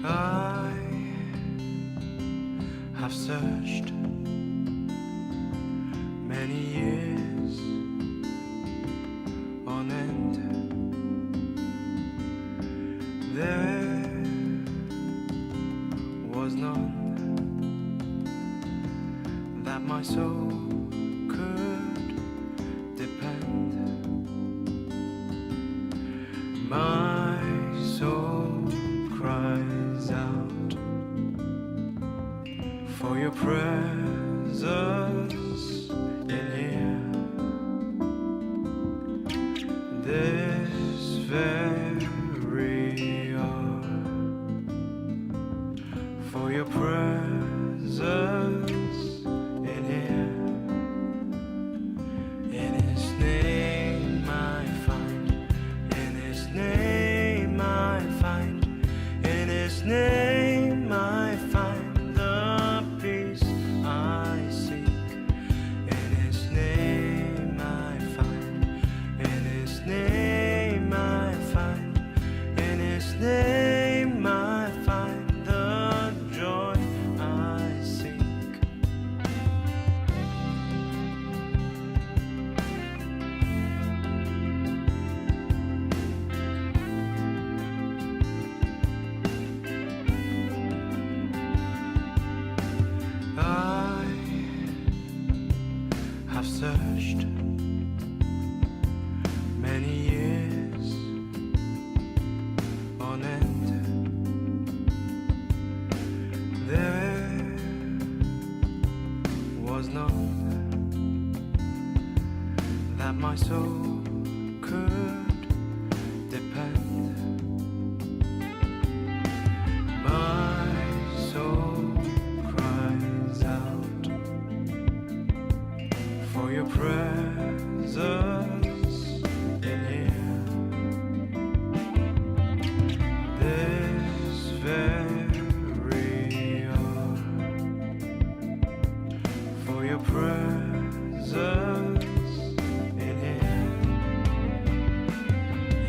I have searched many years on end. There was none that my soul could depend. My soul cries out for your presence in here. This very hour, for your presence in here. In His name I find, in His name I find, in His name I find the peace I seek. In His name I find, in His name I find, in His name I find the joy I seek. I have searched many years on end. There was none that my soul could depend. My soul cries out for your presence in here. This very hour, for your presence in here.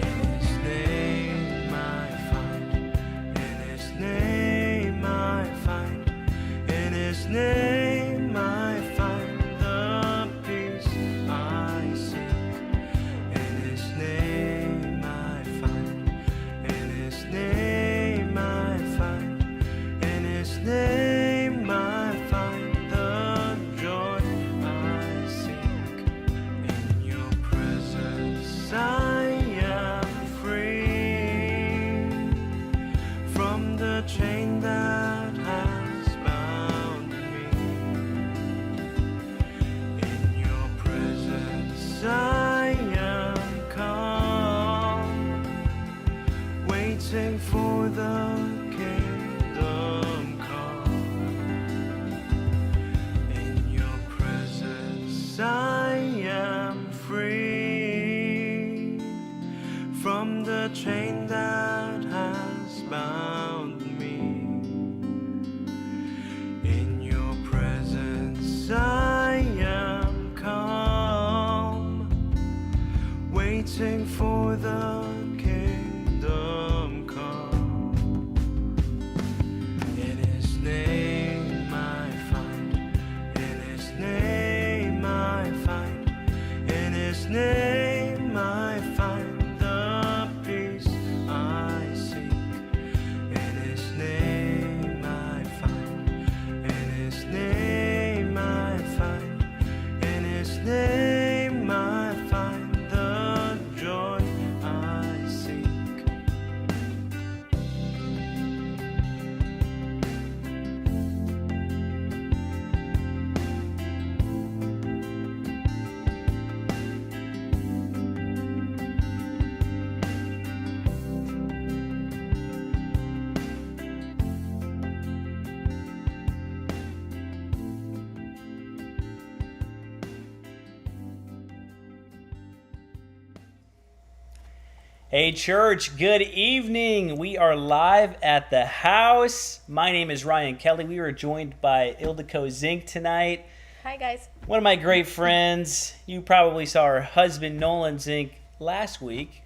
In His name I find, in His name I find, in His name I find the peace I seek. In His name I find, in His name I find, in His name I find the joy I seek. In your presence I am free from the chain that has bound me. In your presence I am calm, waiting for the kingdom come. In your presence I am free from the chain that has bound me. In your presence I am calm, waiting for the kingdom come. In His name I find, in His name I find, in His name I find the peace I seek. In His name I find, in His name I find, in His name I find the joy I seek. Hey church, good evening. We are live at the house. My name is Ryan Kelly. We are joined by Ildiko Zink tonight. Hi guys. One of my great friends. You probably saw her husband Nolan Zink last week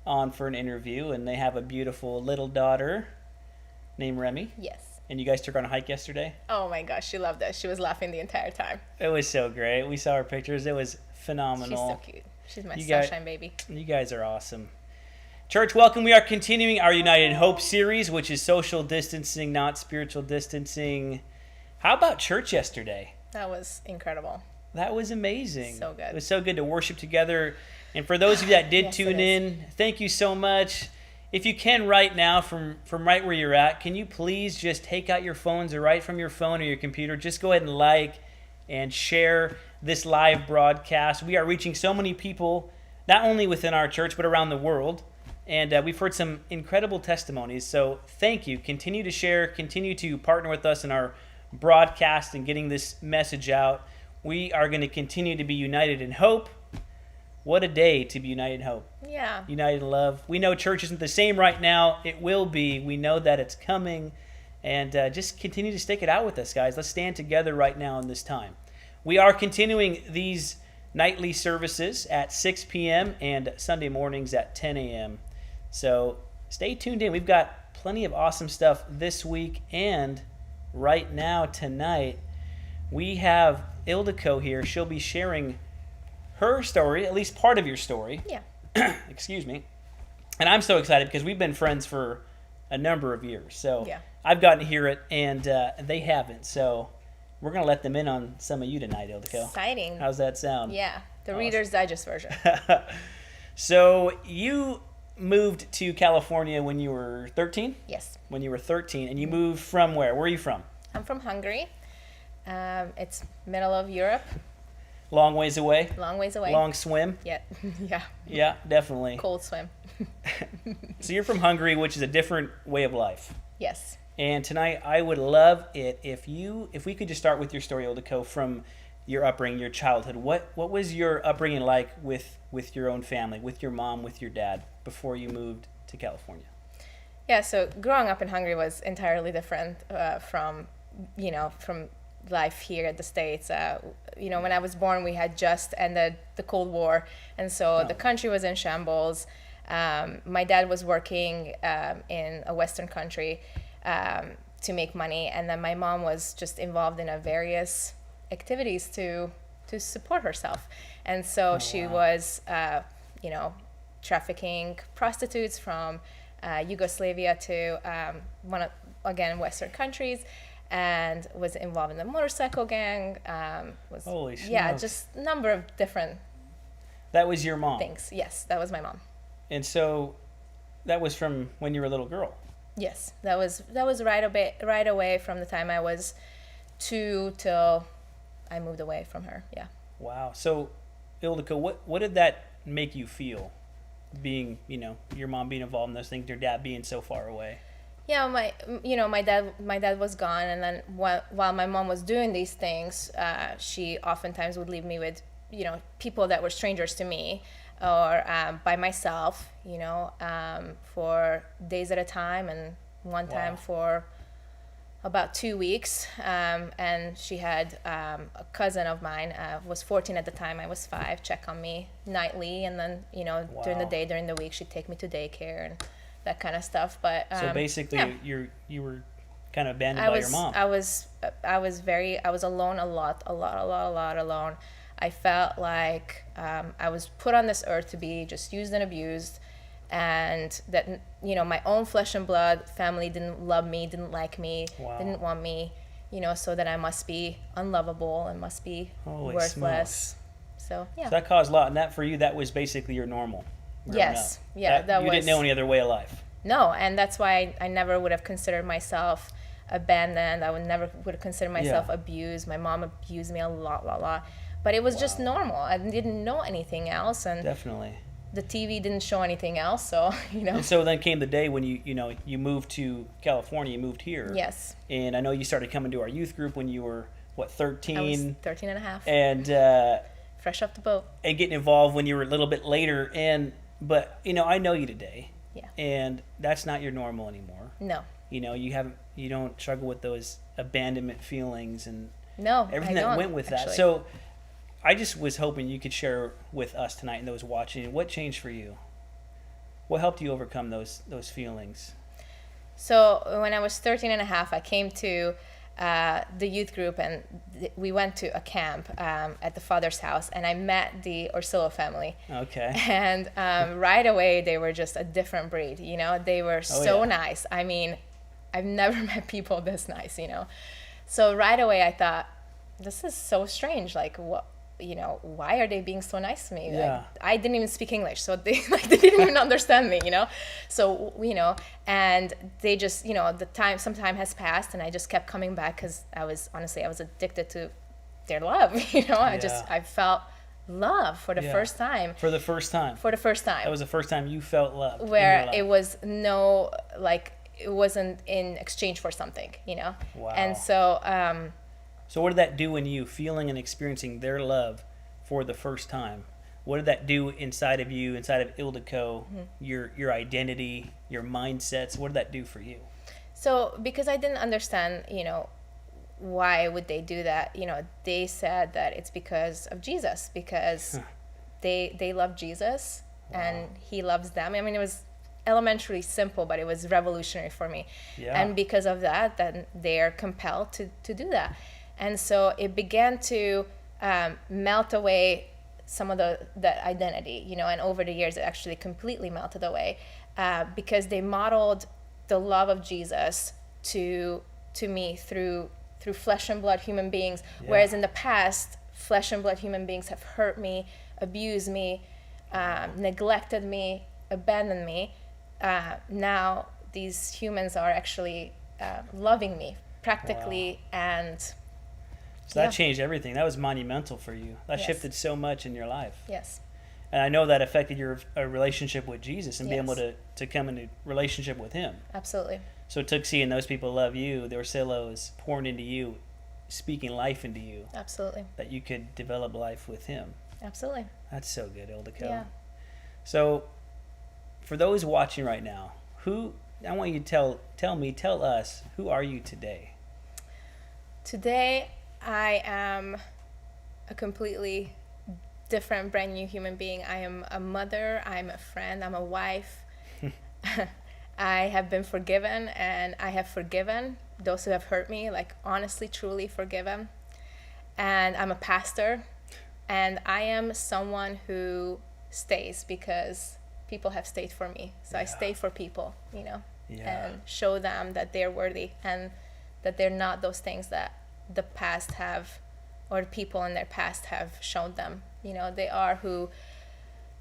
on for an interview, and they have a beautiful little daughter named Remy. Yes. And you guys took her on a hike yesterday? Oh my gosh, she loved it. She was laughing the entire time. It was so great. We saw her pictures. It was phenomenal. She's so cute. She's my You sunshine baby. You guys are awesome. Church, welcome. We are continuing our United in Hope series, which is social distancing, not spiritual distancing. How about church yesterday? That was incredible. That was amazing. So good. It was so good to worship together. And for those of you that did Yes, tune it is. in, thank you so much. If you can right now, from right where you're at, can you please just take out your phones or right from your phone or your computer, just go ahead and like and share this live broadcast. We are reaching so many people, not only within our church, but around the world. And we've heard some incredible testimonies. So thank you. Continue to share. Continue to partner with us in our broadcast and getting this message out. We are going to continue to be united in hope. What a day to be united in hope. Yeah. United in love. We know church isn't the same right now. It will be. We know that it's coming. And just continue to stick it out with us, guys. Let's stand together right now in this time. We are continuing these nightly services at 6 p.m. and Sunday mornings at 10 a.m. So stay tuned in. We've got plenty of awesome stuff this week. And right now, tonight, we have Ildiko here. She'll be sharing her story, at least part of your story. Yeah. Excuse me. And I'm so excited because we've been friends for a number of years. So Yeah. I've gotten to hear it, and they haven't. So we're going to let them in on some of you tonight, Ildiko. Exciting. How's that sound? Yeah. The Awesome. Reader's Digest version. So you moved to California when you were 13? Yes. When you were 13. And you moved from where? Where are you from? I'm from Hungary. It's middle of Europe. Long ways away? Long ways away. Long swim? Yeah. Yeah. Yeah, definitely. Cold swim. So you're from Hungary, which is a different way of life. Yes. And tonight, I would love it if we could just start with your story, Ildiko, from your upbringing, your childhood. What was your upbringing like with your own family, with your mom, with your dad, before you moved to California? Yeah. So growing up in Hungary was entirely different from life here at the States. When I was born, we had just ended the Cold War, and so the country was in shambles. My dad was working in a Western country to make money, and then my mom was just involved in various activities to support herself. And so she was, trafficking prostitutes from Yugoslavia to Western countries, and was involved in the motorcycle gang. Holy smokes. Yeah, just a number of different That was your mom? things. Yes, that was my mom. And so that was from when you were a little girl? Yes, that was right away from the time I was 2 till I moved away from her. Yeah. Wow. So, Ildiko, what did that make you feel, being, your mom being involved in those things, your dad being so far away? Yeah, my dad was gone, and then while my mom was doing these things, she oftentimes would leave me with, people that were strangers to me, or by myself, for days at a time, and one time for about 2 weeks. And she had a cousin of mine, was 14 at the time, I was 5, check on me nightly, and then, during the day, during the week, she'd take me to daycare and that kind of stuff. But so basically, yeah. you were kind of abandoned by your mom. I was alone a lot alone. I felt like I was put on this earth to be just used and abused, and that my own flesh and blood family didn't love me, didn't like me, didn't want me, so that I must be unlovable and must be Holy worthless. smokes. So yeah. So that caused a lot, and that for you, that was basically your normal. Yes. Yeah. You didn't know any other way of life. No, and that's why I never would have considered myself abandoned. I would have considered myself abused. My mom abused me a lot. But it was just normal. I didn't know anything else, and Definitely. the TV didn't show anything else. So And so then came the day when you moved to California. You moved here. Yes. And I know you started coming to our youth group when you were 13. I was 13 and a half. And Fresh off the boat. and getting involved when you were a little bit later. But I know you today. Yeah. And that's not your normal anymore. No. You don't struggle with those abandonment feelings and No. everything I that don't, went with that. actually. So I just was hoping you could share with us tonight and those watching, what changed for you? What helped you overcome those feelings? So when I was 13 and a half, I came to the youth group, and we went to a camp at the father's house, and I met the Orsillo family. Okay. And right away, they were just a different breed, you know? They were so nice. I mean, I've never met people this nice, you know? So right away, I thought, this is so strange. Like, what? You know, why are they being so nice to me? Yeah. Like, I didn't even speak English, so they didn't even understand me, you know? So, you know, and they just, you know, some time has passed, and I just kept coming back because I was addicted to their love, you know? I felt love for the first time. For the first time. That was the first time you felt love. Where it was it wasn't in exchange for something, you know? Wow. And so, so what did that do in you, feeling and experiencing their love for the first time? What did that do inside of you, inside of Ildiko, your identity, your mindsets? What did that do for you? So because I didn't understand, you know, why would they do that? You know, they said that it's because of Jesus, because they love Jesus and he loves them. I mean, it was elementary simple, but it was revolutionary for me. Yeah. And because of that, then they're compelled to do that. And so it began to melt away some of that identity, you know, and over the years it actually completely melted away because they modeled the love of Jesus to me through flesh and blood human beings, whereas in the past, flesh and blood human beings have hurt me, abused me, neglected me, abandoned me. Now these humans are actually loving me practically. And so that changed everything. That was monumental for you. That shifted so much in your life. Yes. And I know that affected your relationship with Jesus and being able to come into relationship with him. Absolutely. So it took seeing those people love you, the Orsillos pouring into you, speaking life into you. Absolutely. That you could develop life with him. Absolutely. That's so good, Ildiko. Yeah. So for those watching right now, I want you to tell us, who are you today? Today, I am a completely different, brand new human being. I am a mother, I'm a friend, I'm a wife. I have been forgiven, and I have forgiven those who have hurt me, like honestly, truly forgiven. And I'm a pastor, and I am someone who stays because people have stayed for me. So I stay for people, you know, and show them that they're worthy and that they're not those things that the past have, or people in their past have shown them. You know, they are who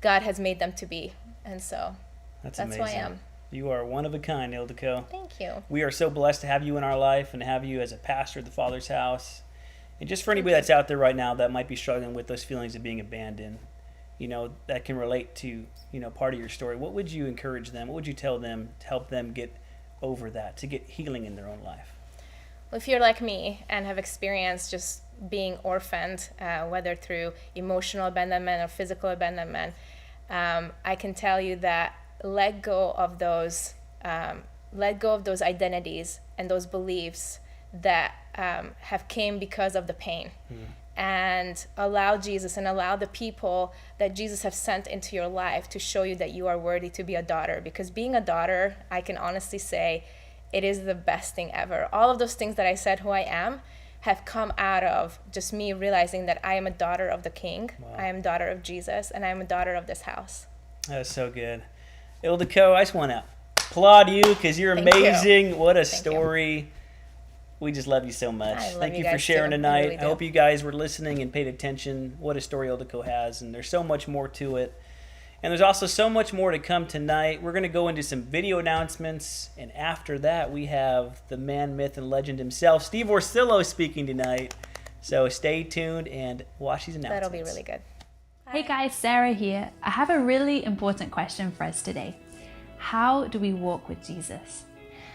God has made them to be. And so that's who I am. You are one of a kind, Ildiko. Thank you. We are so blessed to have you in our life and to have you as a pastor at the Father's house. And just for anybody that's out there right now that might be struggling with those feelings of being abandoned, you know, that can relate to, you know, part of your story, what would you encourage them? What would you tell them to help them get over that, to get healing in their own life? Well, if you're like me and have experienced just being orphaned, whether through emotional abandonment or physical abandonment, I can tell you that let go of those identities and those beliefs that have came because of the pain. And allow Jesus and allow the people that Jesus have sent into your life to show you that you are worthy to be a daughter. Because being a daughter, I can honestly say, it is the best thing ever. All of those things that I said who I am have come out of just me realizing that I am a daughter of the King. Wow. I am a daughter of Jesus, and I am a daughter of this house. That's so good. Ildiko, I just want to applaud you because you're amazing. You. What a story. We just love you so much. Thank you for sharing tonight. Really I hope you guys were listening and paid attention. What a story Ildiko has, and there's so much more to it. And there's also so much more to come tonight. We're going to go into some video announcements, and after that, we have the man, myth, and legend himself, Steve Orsillo, speaking tonight. So stay tuned and watch these announcements. That'll be really good. Hey guys, Sarah here. I have a really important question for us today. How do we walk with Jesus?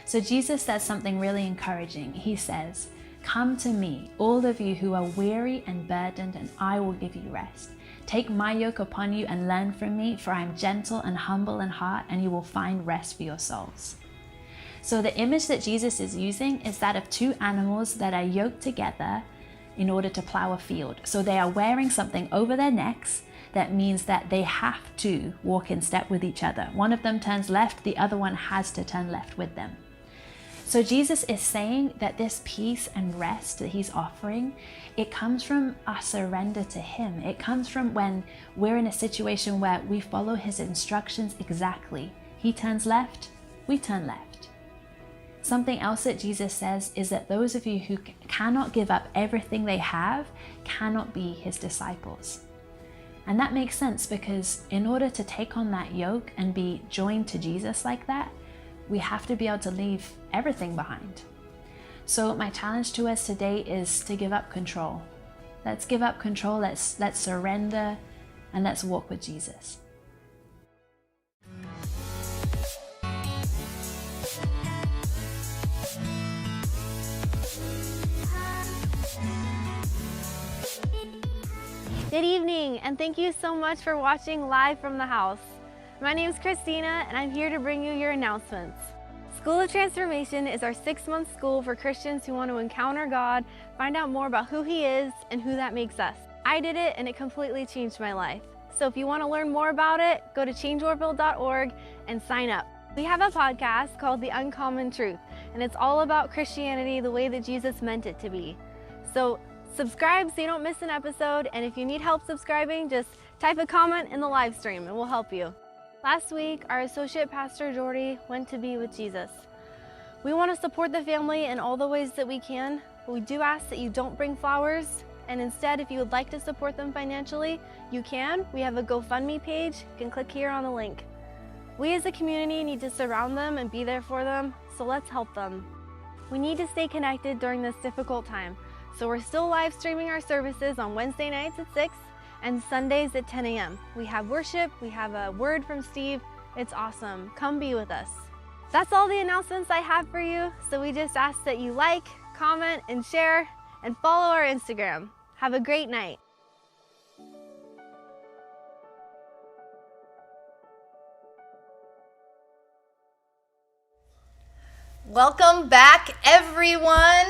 So Jesus says something really encouraging. He says, "Come to me, all of you who are weary and burdened, and I will give you rest. Take my yoke upon you and learn from me, for I am gentle and humble in heart, and you will find rest for your souls." So the image that Jesus is using is that of two animals that are yoked together in order to plow a field. So they are wearing something over their necks that means that they have to walk in step with each other. One of them turns left, the other one has to turn left with them. So Jesus is saying that this peace and rest that he's offering, it comes from our surrender to him. It comes from when we're in a situation where we follow his instructions exactly. He turns left, we turn left. Something else that Jesus says is that those of you who cannot give up everything they have cannot be his disciples. And that makes sense, because in order to take on that yoke and be joined to Jesus like that, we have to be able to leave everything behind. So my challenge to us today is to give up control. Let's give up control, let's surrender, and let's walk with Jesus. Good evening, and thank you so much for watching Live from the House. My name is Christina, and I'm here to bring you your announcements. School of Transformation is our 6-month school for Christians who want to encounter God, find out more about who He is and who that makes us. I did it, and it completely changed my life. So if you want to learn more about it, go to changeourville.org and sign up. We have a podcast called The Uncommon Truth, and it's all about Christianity the way that Jesus meant it to be. So subscribe so you don't miss an episode, and if you need help subscribing, just type a comment in the live stream and we'll help you. Last week, our associate pastor Jordy went to be with Jesus. We want to support the family in all the ways that we can, but we do ask that you don't bring flowers, and instead, if you would like to support them financially, you can. We have a GoFundMe page. You can click here on the link. We as a community need to surround them and be there for them, so let's help them. We need to stay connected during this difficult time. So we're still live streaming our services on Wednesday nights at 6 and Sundays at 10 a.m. We have worship, we have a word from Steve. It's awesome. Come be with us. That's all the announcements I have for you. So we just ask that you like, comment, and share, and follow our Instagram. Have a great night. Welcome back, everyone.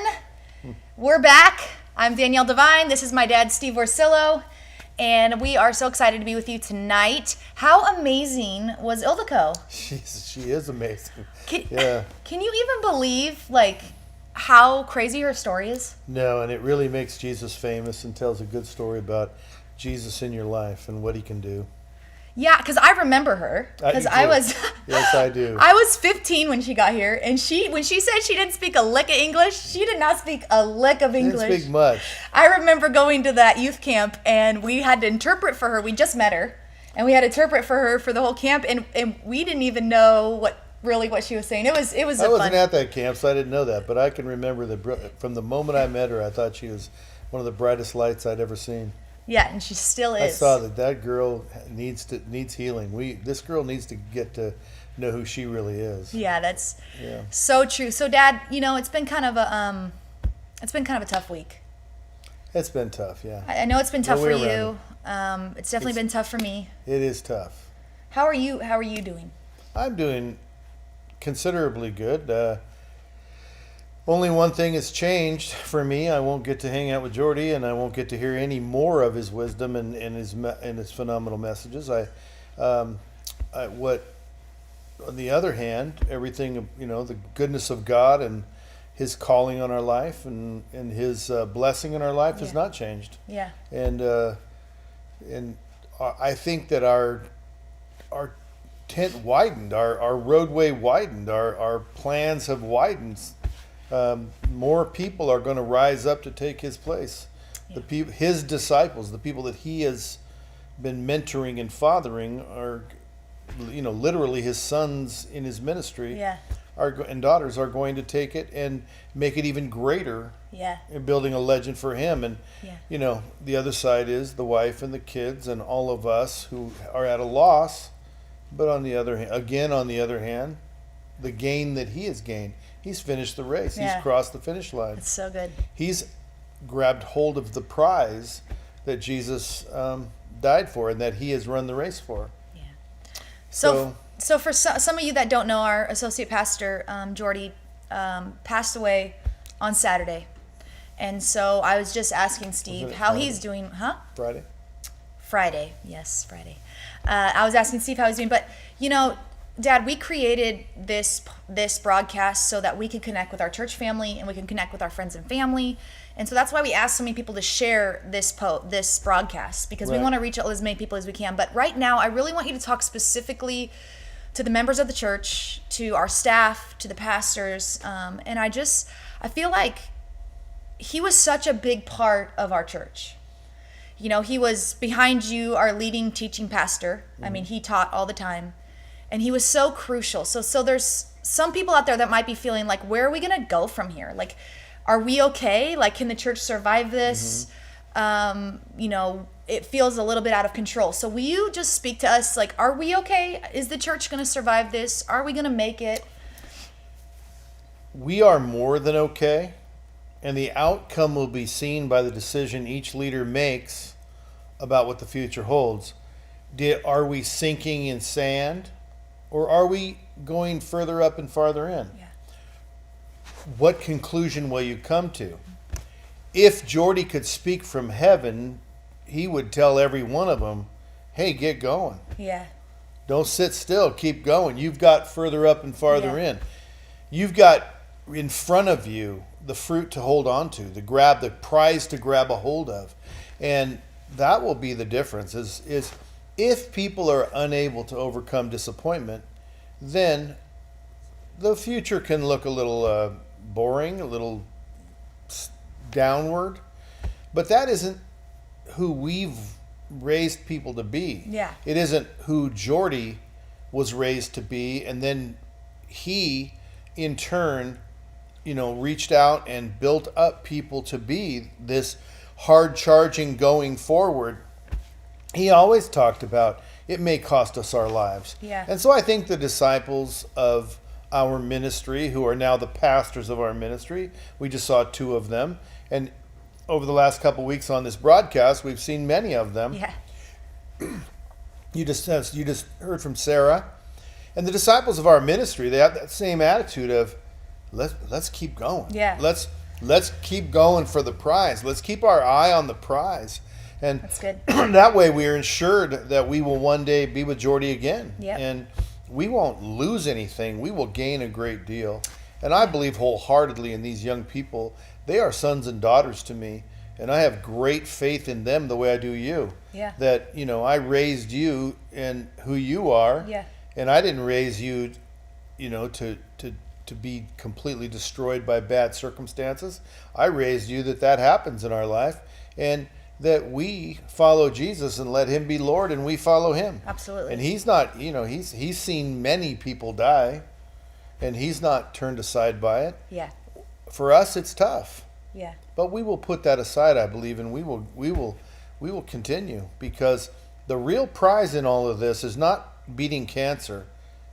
We're back. I'm Danielle Devine. This is my dad, Steve Orsillo, and we are so excited to be with you tonight. How amazing was Ildiko? She is amazing. Can you even believe, how crazy her story is? No, and it really makes Jesus famous and tells a good story about Jesus in your life and what he can do. Yeah, because I remember her. Because I was... Yes, I do. I was 15 when she got here, and when she said she didn't speak a lick of English, she did not speak a lick of English. Didn't speak much. I remember going to that youth camp, and we had to interpret for her. We just met her, and we had to interpret for her for the whole camp, and we didn't even know what she was saying. It was I wasn't at that camp, so I didn't know that, but I can remember from the moment I met her, I thought she was one of the brightest lights I'd ever seen. Yeah, and she still is. I saw that girl needs healing. This girl needs to get to know who she really is. Yeah, that's so true. So, Dad, it's been kind of a tough week. It's been tough, yeah. I know it's been tough for you. It's definitely been tough for me. It is tough. How are you doing? I'm doing considerably good. Only one thing has changed for me. I won't get to hang out with Jordy, and I won't get to hear any more of his wisdom and his phenomenal messages. On the other hand, everything, the goodness of God and his calling on our life and his blessing in our life has not changed. Yeah. And I think that our tent widened, our roadway widened, our plans have widened. More people are going to rise up to take his place. Yeah. His disciples, the people that he has been mentoring and fathering, are, literally his sons in his ministry. Yeah. And daughters are going to take it and make it even greater. Yeah. In building a legend for him. And the other side is the wife and the kids and all of us who are at a loss. But on the other hand, the gain that he has gained. He's finished the race. Yeah. He's crossed the finish line. It's so good. He's grabbed hold of the prize that Jesus died for and that he has run the race for. Yeah. So for some of you that don't know, our associate pastor, Jordy, passed away on Saturday. And so I was just asking Steve how he's doing. Huh? Friday. Friday. Yes, Friday. I was asking Steve how he's doing. But, Dad, we created this broadcast so that we could connect with our church family and we can connect with our friends and family. And so that's why we asked so many people to share this broadcast, because we Right. want to reach as many people as we can. But right now, I really want you to talk specifically to the members of the church, to our staff, to the pastors. And I feel like he was such a big part of our church. You know, he was behind you, our leading teaching pastor. I mean, he taught all the time. And he was so crucial. So there's some people out there that might be feeling like, where are we going to go from here? Like, are we okay? Like, can the church survive this? You know, it feels a little bit out of control. So will you just speak to us? Like, are we okay? Is the church going to survive this? Are we going to make it? We are more than okay, and the outcome will be seen by the decision each leader makes about what the future holds. Are we sinking in sand, or are we going further up and farther in? Yeah. What conclusion will you come to? If Jordy could speak from heaven, he would tell every one of them, hey, get going. Yeah. Don't sit still. Keep going. You've got further up and farther Yeah. in. You've got in front of you the fruit to hold on to, the prize to grab a hold of. And that will be the difference is if people are unable to overcome disappointment, then the future can look a little boring, a little downward. But that isn't who we've raised people to be. Yeah. It isn't who Jordy was raised to be, and then he, in turn, reached out and built up people to be this hard charging going forward. He always talked about it may cost us our lives. Yeah. And so I think the disciples of our ministry, who are now the pastors of our ministry, we just saw 2 of them. And over the last couple of weeks on this broadcast, we've seen many of them. Yeah. You just heard from Sarah. And the disciples of our ministry, they have that same attitude of let's keep going. Yeah. Let's keep going for the prize. Let's keep our eye on the prize. And That's good. that way we are ensured that we will one day be with Jordy again. Yep. And we won't lose anything. We will gain a great deal. And I believe wholeheartedly in these young people. They are sons and daughters to me. And I have great faith in them the way I do you. Yeah. That, I raised you in who you are. Yeah. And I didn't raise you, to be completely destroyed by bad circumstances. I raised you that happens in our life, and that we follow Jesus and let him be Lord, and we follow him. Absolutely. And he's not, he's seen many people die, and he's not turned aside by it. Yeah. For us, it's tough, Yeah. but we will put that aside, I believe, and we will continue, because the real prize in all of this is not beating cancer.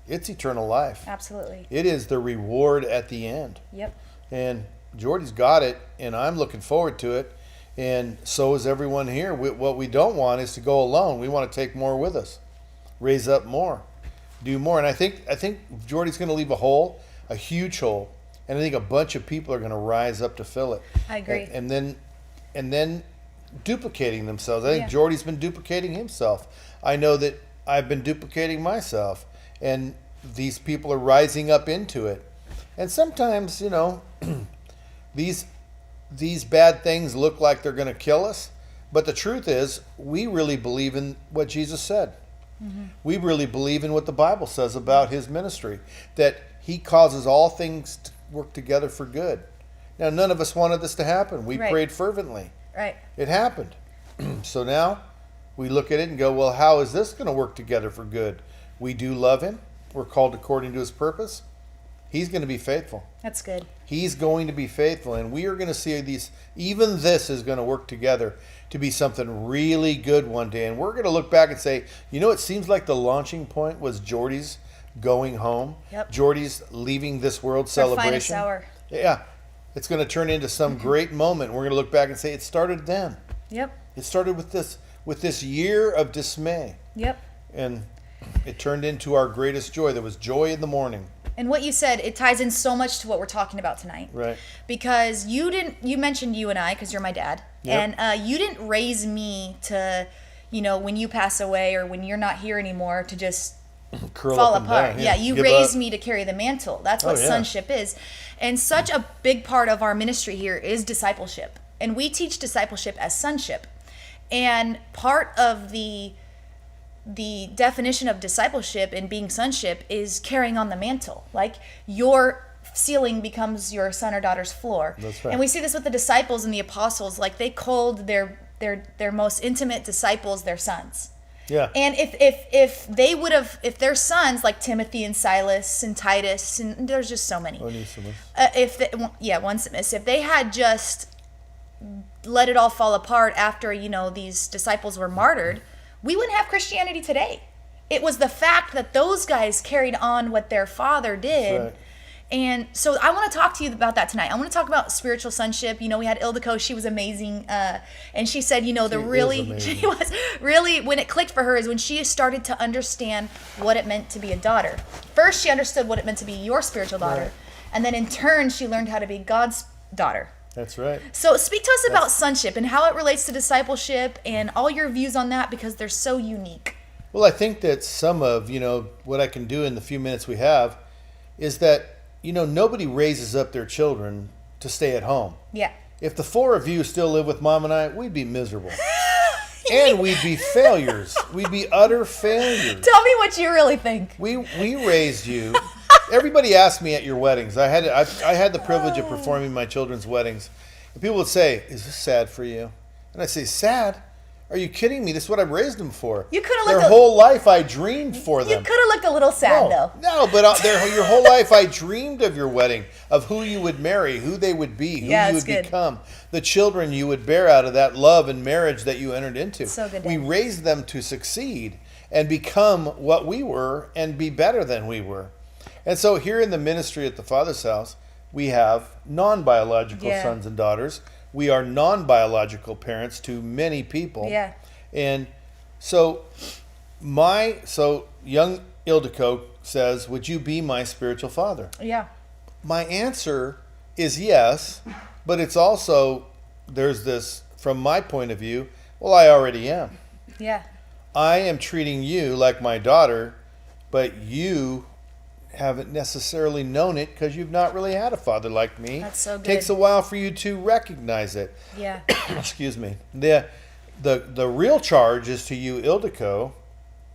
It's eternal life. Absolutely. It is the reward at the end. Yep. And Jordy's got it, and I'm looking forward to it. And so is everyone here. What we don't want is to go alone. We want to take more with us, raise up more, do more. And I think Jordy's going to leave a huge hole, and I think a bunch of people are going to rise up to fill it. I agree. And then duplicating themselves. I think Yeah. Jordy's been duplicating himself. I know that I've been duplicating myself, and these people are rising up into it. And sometimes, these bad things look like they're going to kill us, but the truth is, we really believe in what Jesus said. Mm-hmm. We really believe in what the Bible says about his ministry, that he causes all things to work together for good. Now, none of us wanted this to happen. We Right. prayed fervently. Right. It happened. So now we look at it and go, well, how is this going to work together for good? We do love him. We're called according to his purpose. He's going to be faithful. That's good. He's going to be faithful, and we are going to see even this is going to work together to be something really good one day. And we're going to look back and say, it seems like the launching point was Jordy's going home. Yep. Jordy's leaving this world Our celebration. finest hour. Yeah. It's going to turn into some great moment. We're going to look back and say, it started then. Yep. It started with this year of dismay. Yep. And it turned into our greatest joy. There was joy in the morning. And what you said, it ties in so much to what we're talking about tonight. Right. Because you mentioned you and I, because you're my dad. Yep. And you didn't raise me to, when you pass away or when you're not here anymore, to just Curl fall up and apart. down, Yeah, you give raised up. me to carry the mantle. That's what Oh, yeah. sonship is. And such a big part of our ministry here is discipleship. And we teach discipleship as sonship. And part of the definition of discipleship and being sonship is carrying on the mantle. Like your ceiling becomes your son or daughter's floor. That's right. And we see this with the disciples and the apostles. Like they called their most intimate disciples their sons. Yeah. And if they would have, if their sons like Timothy and Silas and Titus, and there's just so many. Onesimus. Onesimus. If they had just let it all fall apart after, these disciples were martyred, we wouldn't have Christianity today. It was the fact that those guys carried on what their father did. Right. And so I want to talk to you about that tonight. I want to talk about spiritual sonship. We had Ildiko. She was amazing. And she said, she was really, when it clicked for her is when she started to understand what it meant to be a daughter. First, she understood what it meant to be your spiritual daughter. Right. And then in turn, she learned how to be God's daughter. That's right. So speak to us about sonship and how it relates to discipleship and all your views on that, because they're so unique. Well, I think that some of, what I can do in the few minutes we have is that, nobody raises up their children to stay at home. Yeah. If the four of you still live with Mom and I, we'd be miserable. And we'd be failures. We'd be utter failures. Tell me what you really think. We raised you. Everybody asked me at your weddings. I had the privilege of performing my children's weddings. And people would say, "Is this sad for you?" And I say, "Sad? Are you kidding me? This is what I raised them for. You could have Their looked whole life I dreamed for You them. could have looked a little sad though. No, but your whole life I dreamed of your wedding, of who you would marry, who they would be, who Yeah, you it's would good. become, the children you would bear out of that love and marriage that you entered into. So good, We Dan. raised them to succeed and become what we were and be better than we were. And so here in the ministry at the Father's house, we have non-biological Yeah. sons and daughters. We are non-biological parents to many people. Yeah. And so young Ildiko says, "Would you be my spiritual father?" Yeah. My answer is yes, but it's also, there's this, from my point of view, well, I already am. Yeah. I am treating you like my daughter, but you haven't necessarily known it because you've not really had a father like me. That's so good. Takes a while for you to recognize it. Yeah. Excuse me. The real charge is to you, Ildiko,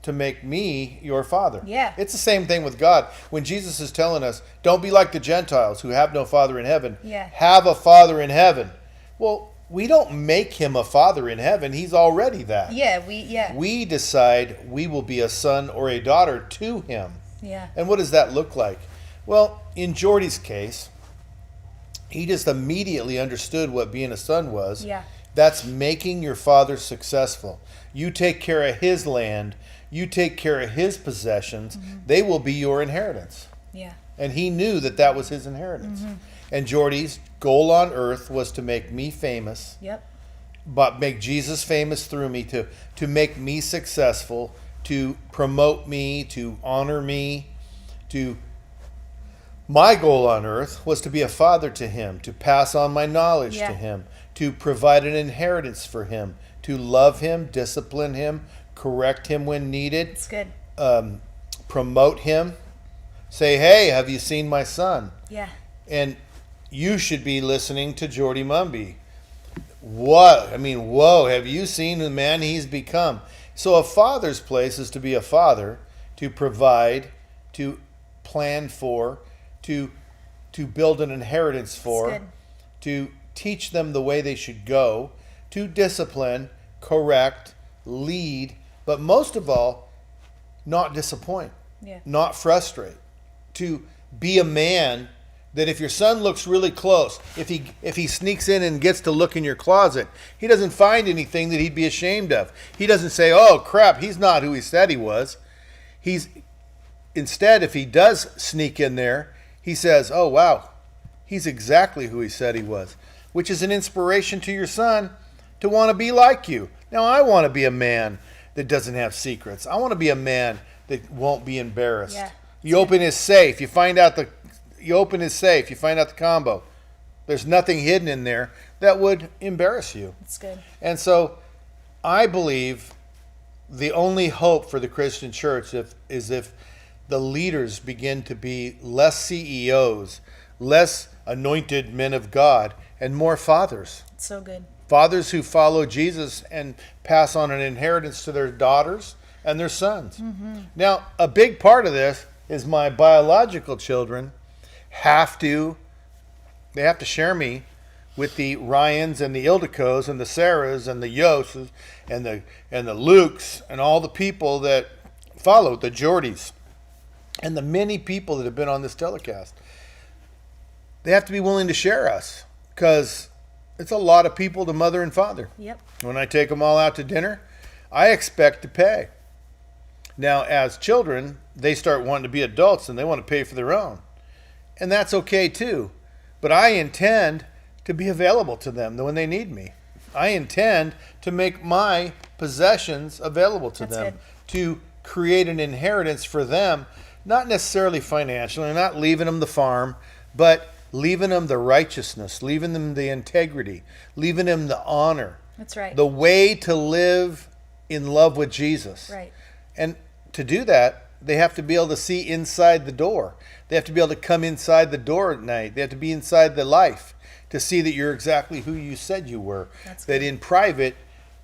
to make me your father. Yeah. It's the same thing with God. When Jesus is telling us, don't be like the Gentiles who have no father in heaven. Yeah. Have a father in heaven. Well, we don't make him a father in heaven. He's already that. Yeah. We decide we will be a son or a daughter to him. Yeah. And what does that look like? Well, in Jordy's case, he just immediately understood what being a son was. Yeah. That's making your father successful. You take care of his land. You take care of his possessions. Mm-hmm. They will be your inheritance. Yeah. And he knew that was his inheritance. Mm-hmm. And Jordy's goal on earth was to make me famous, Yep. but make Jesus famous through me, to make me successful, to promote me, to honor me, my goal on earth was to be a father to him, to pass on my knowledge Yeah. to him, to provide an inheritance for him, to love him, discipline him, correct him when needed, It's good. promote him, say, "Hey, have you seen my son?" Yeah. And you should be listening to Jordy Mumby. Whoa, have you seen the man he's become? So a father's place is to be a father, to provide, to plan for, to build an inheritance for, good. to teach them the way they should go, to discipline, correct, lead, but most of all, not disappoint, Yeah. not frustrate, to be a man that if your son looks really close, if he sneaks in and gets to look in your closet, he doesn't find anything that he'd be ashamed of. He doesn't say, "Oh crap, he's not who he said he was." Instead, if he does sneak in there, he says, "Oh wow, he's exactly who he said he was," which is an inspiration to your son to want to be like you. Now, I want to be a man that doesn't have secrets. I want to be a man that won't be embarrassed. Yeah. You open his safe, you find out the combo. There's nothing hidden in there that would embarrass you. It's good. And so I believe the only hope for the Christian church is if the leaders begin to be less CEOs, less anointed men of God, and more fathers. So good. Fathers who follow Jesus and pass on an inheritance to their daughters and their sons. Now, a big part of this is my biological children have to share me with the Ryans and the Ildikos and the Sarahs and the Yoses and the Lukes and all the people that follow, the Geordies, and the many people that have been on this telecast. They have to be willing to share us, because it's a lot of people to mother and father. Yep. When I take them all out to dinner, I expect to pay. Now, as children, they start wanting to be adults and they want to pay for their own. And that's okay too. But I intend to be available to them when they need me. I intend to make my possessions available to That's them, good. to create an inheritance for them, not necessarily financially, not leaving them the farm, but leaving them the righteousness, leaving them the integrity, leaving them the honor, That's right. the way to live in love with Jesus. Right. And to do that, they have to be able to see inside the door. They have to be able to come inside the door at night. They have to be inside the life to see that you're exactly who you said you were. That's that good. in private,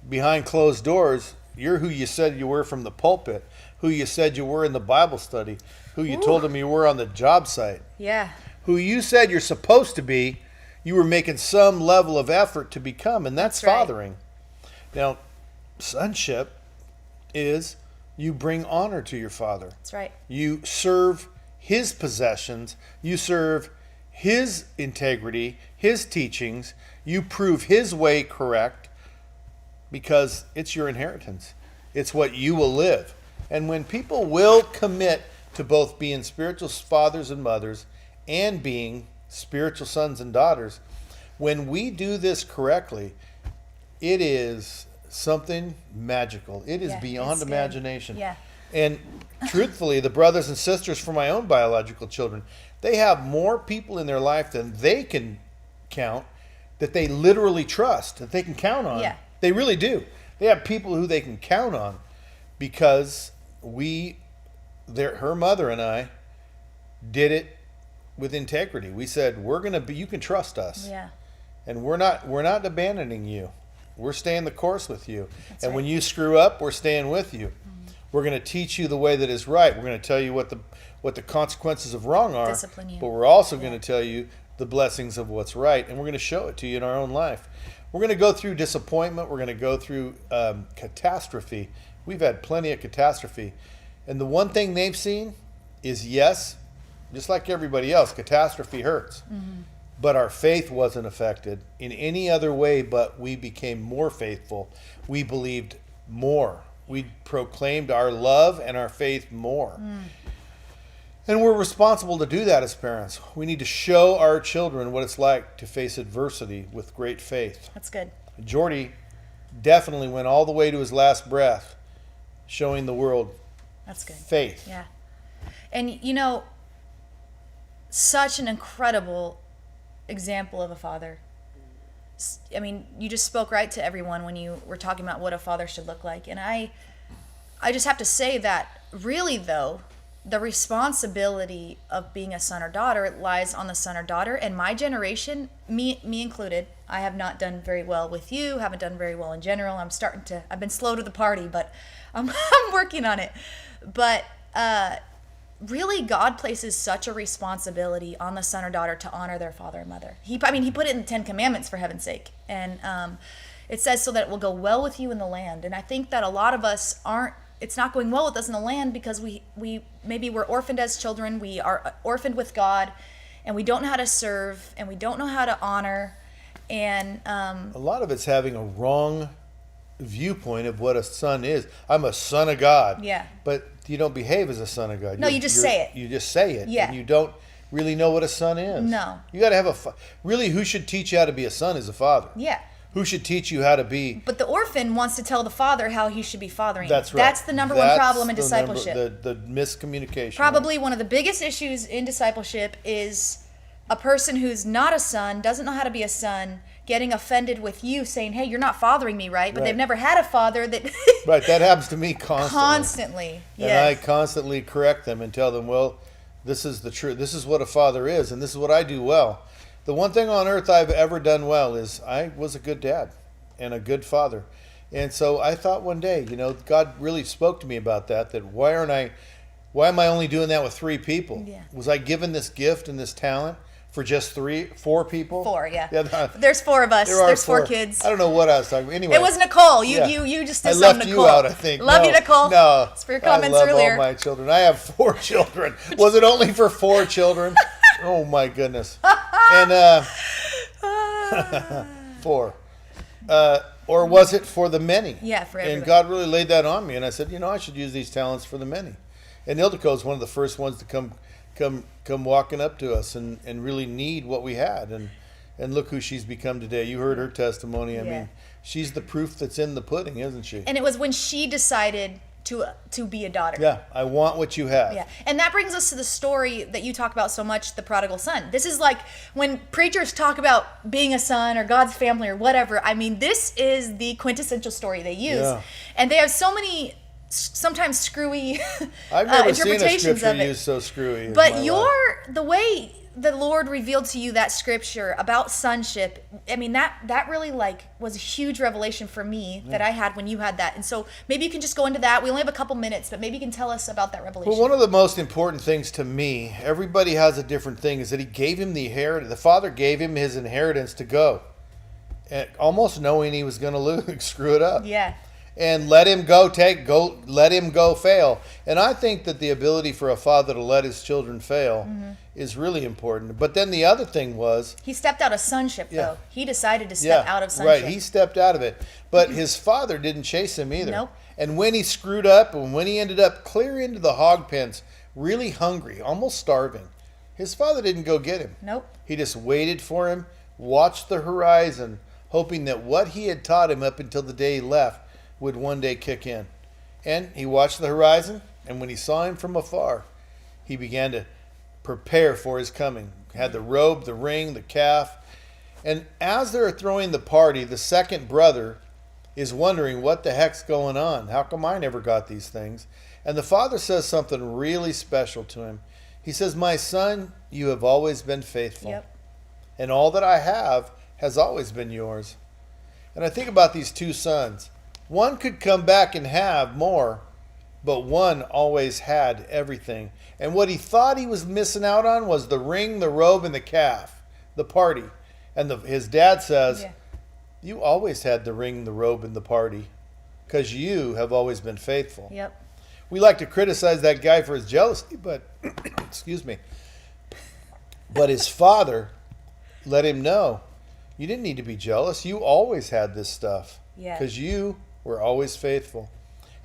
behind closed doors, you're who you said you were from the pulpit, who you said you were in the Bible study, who you told them you were on the job site, Yeah. who you said you're supposed to be, you were making some level of effort to become, and that's That's right. fathering. Now, sonship is you bring honor to your father. That's right. You serve his possessions. You serve his integrity, his teachings. You prove his way correct, because it's your inheritance. It's what you will live. And when people will commit to both being spiritual fathers and mothers and being spiritual sons and daughters, when we do this correctly, it is something magical. It is Yeah, beyond it's good. imagination. Yeah. And truthfully, the brothers and sisters for my own biological children, they have more people in their life than they can count, that they literally trust, that they can count on. Yeah. They really do. They have people who they can count on, because her mother and I did it with integrity. We said, you can trust us. Yeah. And we're not abandoning you. We're staying the course with you. That's and right. when you screw up, we're staying with you. We're going to teach you the way that is right. We're going to tell you what the consequences of wrong are. Discipline you. But we're also going to tell you the blessings of what's right, and we're going to show it to you in our own life. We're going to go through disappointment. We're going to go through catastrophe. We've had plenty of catastrophe. And the one thing they've seen is, yes, just like everybody else, catastrophe hurts. But our faith wasn't affected in any other way, but we became more faithful. We believed more. We proclaimed our love and our faith more. And we're responsible to do that as parents. We need to show our children what it's like to face adversity with great faith. That's good. Jordy definitely went all the way to his last breath, showing the world That's good. faith. Yeah. And such an incredible example of a father. I mean, you just spoke right to everyone when you were talking about what a father should look like. And I just have to say that really, though, the responsibility of being a son or daughter lies on the son or daughter. And my generation, me included, I have not done very well with you, haven't done very well in general. I've been slow to the party, but I'm working on it. But really, God places such a responsibility on the son or daughter to honor their father and mother. He put it in the 10 Commandments, for heaven's sake. And it says so that it will go well with you in the land. And I think that a lot of us it's not going well with us in the land because we maybe we're orphaned as children. We are orphaned with God, and we don't know how to serve, and we don't know how to honor. And A lot of it's having a wrong viewpoint of what a son is. I'm a son of God. Yeah. But you don't behave as a son of God. No, you just say it. You just say it. Yeah. And you don't really know what a son is. No. You got to have really, who should teach you how to be a son is a father. yeah. Who should teach you how to be? But the orphan wants to tell the father how he should be fathering. That's right. That's the number one problem in the discipleship. the miscommunication. Probably one of the biggest issues in discipleship is a person who's not a son, doesn't know how to be a son, getting offended with you saying, hey, you're not fathering me right, but Right. they've never had a father that Right, that happens to me constantly. constantly. And I Yes. constantly correct them and tell them, well, this is the truth. This is what a father is, and this is what I do well. The one thing on earth I've ever done well is I was a good dad and a good father. And so I thought one day, God really spoke to me about that why am I only doing that with 3 people? Yeah. Was I given this gift and this talent for just 4 people? 4, yeah. Yeah, There's 4 of us. there are There's 4 4 kids. I don't know what I was talking about. Anyway. It was Nicole. You Yeah. you just I did left something, you Nicole. out, I think. Love No, you, Nicole. No. It's for your comments I love earlier. all my children. I have 4 children. Was it only for 4 children? Oh my goodness. And 4. Or was it for the many? Yeah, for And everybody. God really laid that on me, and I said, I should use these talents for the many. And Ildiko is one of the first ones to come walking up to us and really need what we had. And look who she's become today. You heard her testimony. I Yeah. mean, she's the proof that's in the pudding, isn't she? And it was when she decided to be a daughter. Yeah, I want what you have. Yeah. And that brings us to the story that you talk about so much, the prodigal son. This is like when preachers talk about being a son or God's family or whatever. I mean, this is the quintessential story they use. Yeah. And they have so many sometimes screwy I've never seen a interpretations scripture of it. used so screwy. in my But life. the way the Lord revealed to you that scripture about sonship, I mean, that really was a huge revelation for me that I had when you had that. And so maybe you can just go into that. We only have a couple minutes, but maybe you can tell us about that revelation. Well, one of the most important things to me, everybody has a different thing, is that he gave him the inheritance. The father gave him his inheritance to go, and almost knowing he was going to lose, screw it up. Yeah. And let him let him go fail. And I think that the ability for a father to let his children fail is really important. But then the other thing was, He stepped out of sonship, Yeah. though. He decided to step out of sonship. right, he stepped out of it. But his father didn't chase him either. Nope. And when he screwed up, and when he ended up clear into the hog pens, really hungry, almost starving, his father didn't go get him. Nope. He just waited for him, watched the horizon, hoping that what he had taught him up until the day he left would one day kick in. And he watched the horizon, and when he saw him from afar, he began to prepare for his coming. Had the robe, the ring, the calf. And as they're throwing the party, the second brother is wondering what the heck's going on. How come I never got these things? And the father says something really special to him. He says, "My son, you have always been faithful. Yep. And all that I have has always been yours." And I think about these 2 sons. One could come back and have more, but one always had everything. And what he thought he was missing out on was the ring, the robe, and the calf, the party. And his dad says, Yeah. "You always had the ring, the robe, and the party, because you have always been faithful." Yep. We like to criticize that guy for his jealousy, but excuse me. But his father let him know, you didn't need to be jealous. You always had this stuff. Yeah. Because you were always faithful.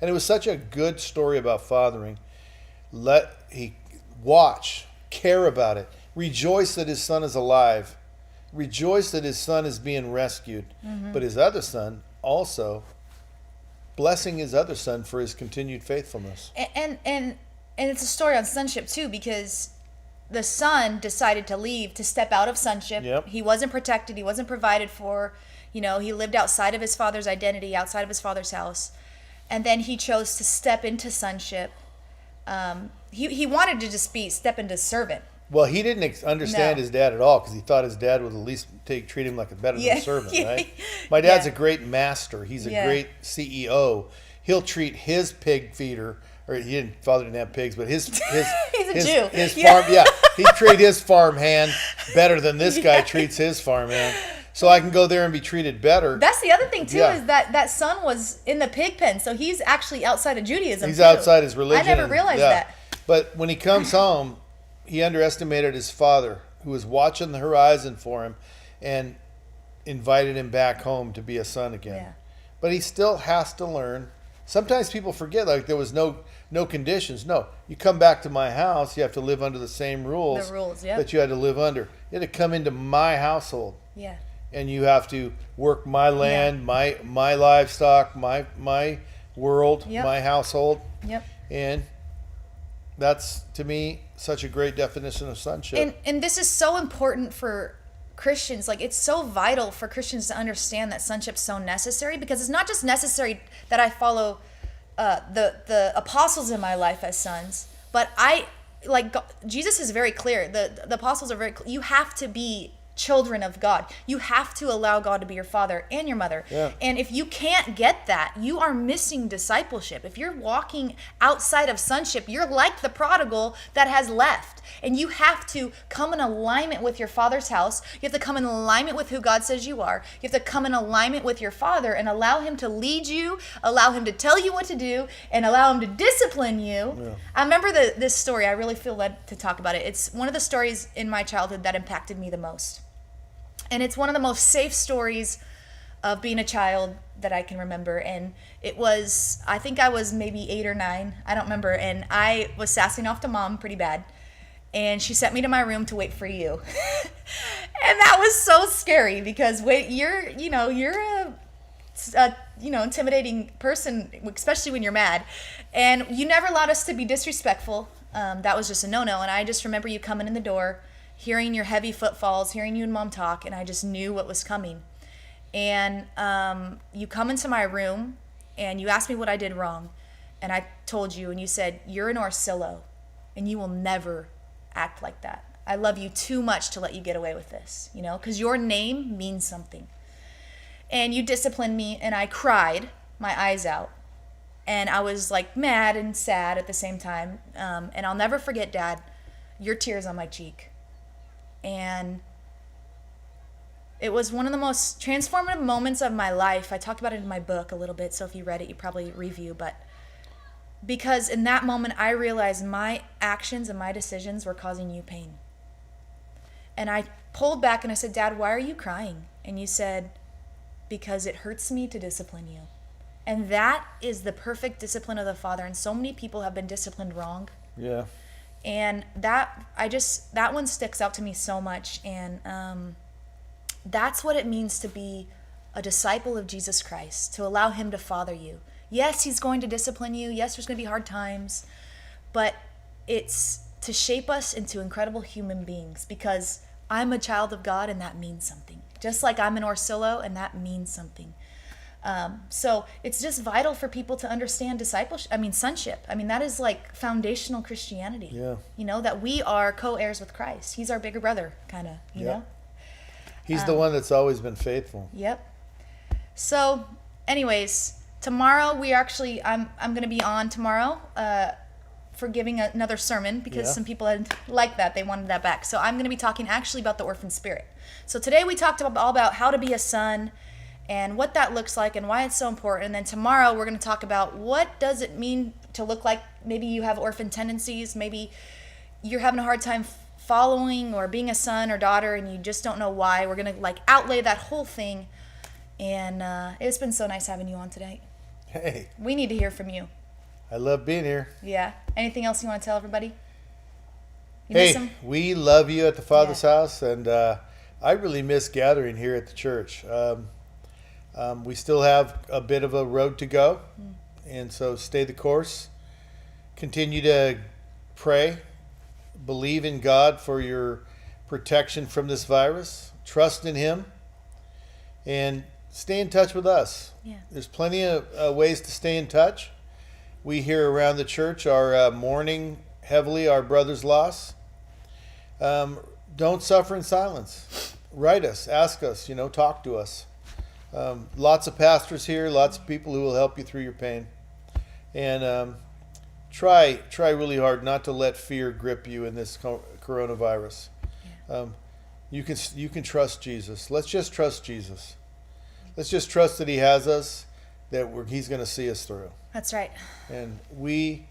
And it was such a good story about fathering. He watch, care about it, rejoice that his son is alive, rejoice that his son is being rescued. But his other son also blessing his other son for his continued faithfulness. And it's a story on sonship too, because the son decided to leave, to step out of sonship. Yep. He wasn't protected. He wasn't provided for. He lived outside of his father's identity, outside of his father's house. And then he chose to step into sonship. He wanted to just step into servant. Well, he didn't understand No. his dad at all because he thought his dad would at least treat him like better than Yeah. a servant, Yeah. right? My dad's Yeah. a great master. He's a Yeah. great CEO. He'll treat his pig feeder, or father didn't have pigs, but his He's a Jew. His Yeah. farm, he'd treat his farm hand better than this guy treats his farm hand. So I can go there and be treated better. That's the other thing too, Yeah. is that son was in the pig pen, so he's actually outside of Judaism. He's too. outside his religion. I never and- realized yeah. that. But when he comes home, he underestimated his father, who was watching the horizon for him and invited him back home to be a son again. Yeah. But he still has to learn. Sometimes people forget, like there was no conditions. No, you come back to my house, you have to live under the same rules, The rules, yep. that you had to live under. You had to come into my household. Yeah. And you have to work my land, my livestock, my world, Yep. my household. Yep. And that's, to me, such a great definition of sonship. And this is so important for Christians. Like, it's so vital for Christians to understand that sonship's so necessary, because it's not just necessary that I follow the apostles in my life as sons, but Jesus is very clear. The apostles are very clear. You have to be children of God. You have to allow God to be your father and your mother. Yeah. And if you can't get that, you are missing discipleship. If you're walking outside of sonship, you're like the prodigal that has left. And you have to come in alignment with your father's house. You have to come in alignment with who God says you are. You have to come in alignment with your father and allow him to lead you, allow him to tell you what to do, and allow him to discipline you. Yeah. I remember this story. I really feel led to talk about it. It's one of the stories in my childhood that impacted me the most. And it's one of the most safe stories of being a child that I can remember. And it was, I think I was maybe 8 or 9. I don't remember. And I was sassing off to Mom pretty bad. And she sent me to my room to wait for you. And that was so scary, because you're a intimidating person, especially when you're mad. And you never allowed us to be disrespectful. That was just a no-no. And I just remember you coming in the door, hearing your heavy footfalls, hearing you and Mom talk, and I just knew what was coming. And you come into my room, and you asked me what I did wrong. And I told you, and you said, "You're an Orsillo, and you will never act like that. I love you too much to let you get away with this, because your name means something." And you disciplined me, and I cried my eyes out. And I was like mad and sad at the same time. And I'll never forget, Dad, your tears on my cheek. And it was one of the most transformative moments of my life. I talked about it in my book a little bit, so if you read it, you probably review. But because in that moment, I realized my actions and my decisions were causing you pain. And I pulled back and I said, "Dad, why are you crying?" And you said, "Because it hurts me to discipline you." And that is the perfect discipline of the Father. And so many people have been disciplined wrong. Yeah. And that one sticks out to me so much. And that's what it means to be a disciple of Jesus Christ, to allow him to father you. Yes, he's going to discipline you. Yes, there's going to be hard times. But it's to shape us into incredible human beings, because I'm a child of God, and that means something. Just like I'm an Orsillo, and that means something. So it's just vital for people to understand sonship. That is like foundational Christianity. Yeah. That we are co-heirs with Christ. He's our bigger brother, kind of, you know? He's the one that's always been faithful. Yep. So anyways, tomorrow I'm going to be on tomorrow for giving another sermon, because some people had liked that. They wanted that back. So I'm going to be talking actually about the orphan spirit. So today we talked all about how to be a son and what that looks like and why it's so important. And then tomorrow we're going to talk about what does it mean to look like maybe you have orphan tendencies, maybe you're having a hard time following or being a son or daughter and you just don't know why. We're going to outlay that whole thing. And it's been so nice having you on today. Hey. We need to hear from you. I love being here. Yeah. Anything else you want to tell everybody? Hey, we love you at the Father's house, and I really miss gathering here at the church. We still have a bit of a road to go, and so stay the course. Continue to pray. Believe in God for your protection from this virus. Trust in Him, and stay in touch with us. Yeah. There's plenty of ways to stay in touch. We here around the church are mourning heavily our brother's loss. Don't suffer in silence. Write us, ask us, talk to us. Lots of pastors here, lots of people who will help you through your pain. And try really hard not to let fear grip you in this coronavirus. You can trust Jesus. Let's just trust Jesus. Let's just trust that He has us, that He's going to see us through. That's right. And we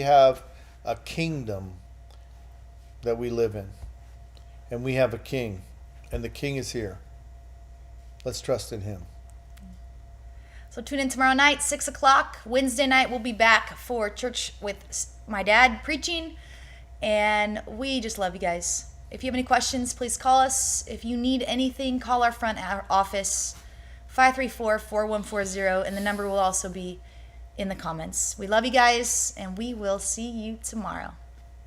have a kingdom that we live in. And we have a king. And the king is here. Let's trust in Him. So tune in tomorrow night, 6 o'clock. Wednesday night, we'll be back for church with my dad preaching. And we just love you guys. If you have any questions, please call us. If you need anything, call our front office, 534-4140. And the number will also be in the comments. We love you guys, and we will see you tomorrow.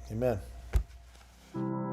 Amen. life.